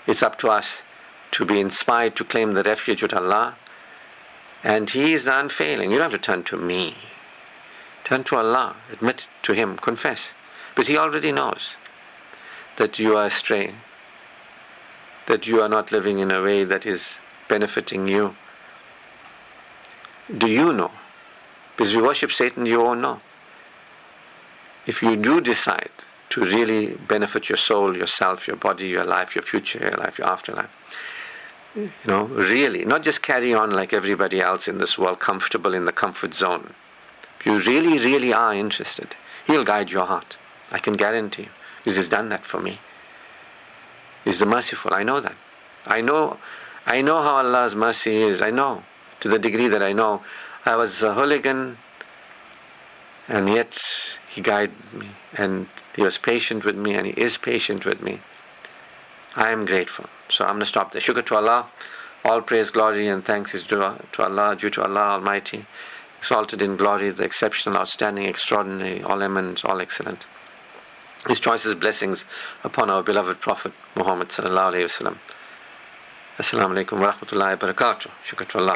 It's up to us to be inspired to claim the refuge with Allah. And He is the unfailing. You don't have to turn to me. Turn to Allah. Admit to Him. Confess. Because He already knows that you are astray, that you are not living in a way that is benefiting you. Do you know? Because we worship Satan, you won't know. If you do decide to really benefit your soul, yourself, your body, your life, your future, your life, your afterlife, really, not just carry on like everybody else in this world, comfortable in the comfort zone. If you really, really are interested, He'll guide your heart. I can guarantee you. Because He's done that for me. He's the merciful. I know that. I know how Allah's mercy is. I know. To the degree that I know. I was a hooligan, and yet He guided me. And He was patient with me, and He is patient with me. I am grateful. So I'm going to stop there. Shukr to Allah. All praise, glory and thanks is due to Allah, Almighty. Exalted in glory, the exceptional, outstanding, extraordinary, all eminent, all excellent. His choicest blessings upon our beloved Prophet Muhammad sallallahu alayhi wa sallam. Assalamu alaikum wa rahmatullahi wa barakatuh. Shukr to Allah.